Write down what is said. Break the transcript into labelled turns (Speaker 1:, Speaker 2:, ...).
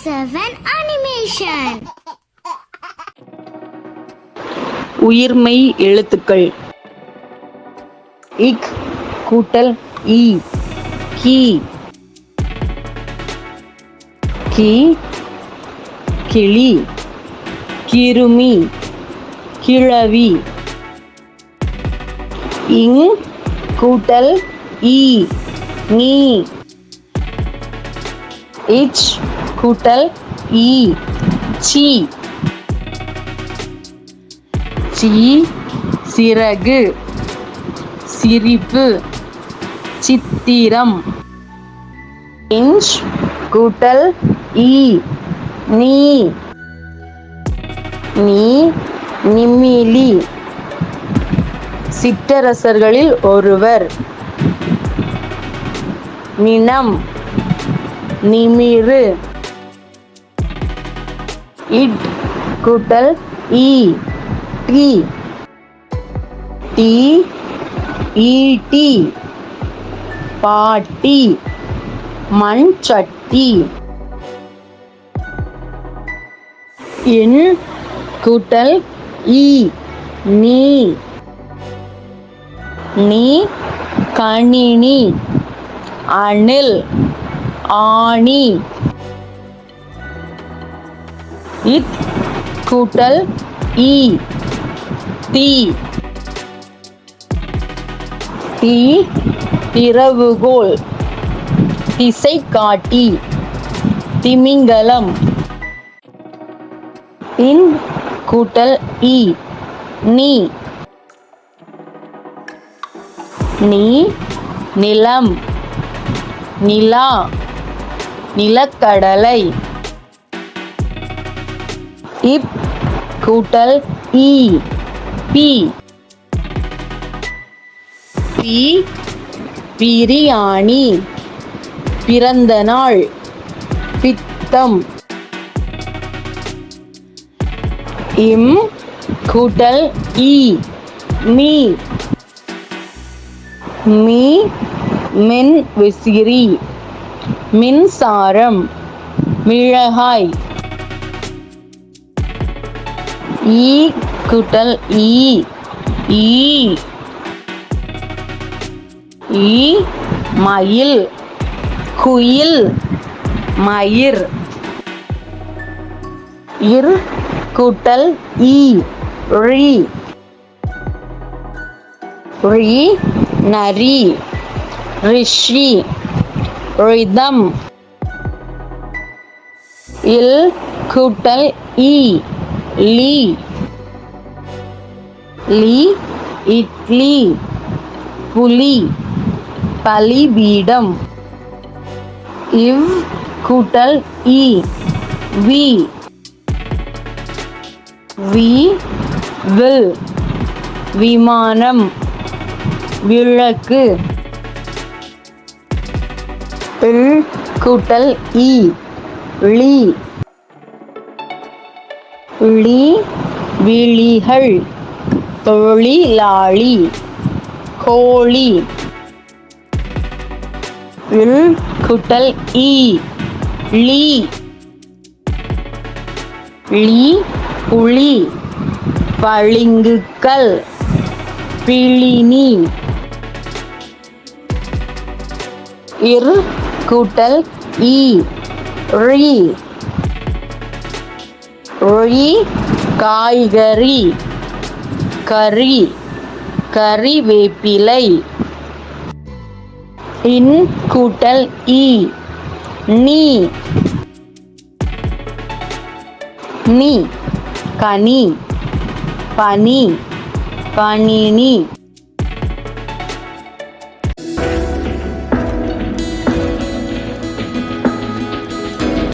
Speaker 1: 7 Animation.
Speaker 2: உயிர்மெய் எழுத்துக்கள் இக் கூட்டல் ஈ கி கி கிளி கிருமி கிழவி இங் கூட்டல் ஈ நீ இச் கூட்டல் ஈ சி சி சிறகு சிரிப்பு சித்திரம் இஞ்ச் கூட்டல் ஈ நீ நீ நிமிலி சிற்றரசர்களில் ஒருவர் நினம் நிமிரு இட் கூட்டல் ஈ டி டி ஈட்டி பாட்டி மண் சட்டி என் கூட்டல் ஈ நீ நீ கணினி அணில் ஆணி இத் கூட்டல் ஈ தீ தீ திறவுகோல் திசை காட்டி திமிங்கலம் இன் கூட்டல் ஈ நீ நீ நிலம் நிலா நிலக்கடலை இப் கூட்டல் ஈ பி பி பிரியாணி பிறந்த நாள் பித்தம் இம் கூட்டல் ஈ மீ மீ மின் விசிறி மின்சாரம் மிளகாய் ஈ கூட்டல் ஈ ஈ ஈ மயில் குயில் மயிர் இர் கூட்டல் ஈ ரி ரி நரி ரிஷி ரிதம் இல் கூட்டல் ஈ லீ லீ இட்லி புலி பலிபீடம் இவ் கூட்டல் ஈ வி வி வில் விமானம் விளக்கு இல் கூட்டல் ஈ லீ லீ விழிகள் தொழிலாளி கோழி இல் கூட்டல் ஈ லீ லீ புலி பளிங்குக்கல் பிளினி இர் கூட்டல் ஈ ரி ரி காய்கறி கறி கறிவேப்பிலை இன் கூட்டல் ஈ நீ நீ கனி பனி பனினி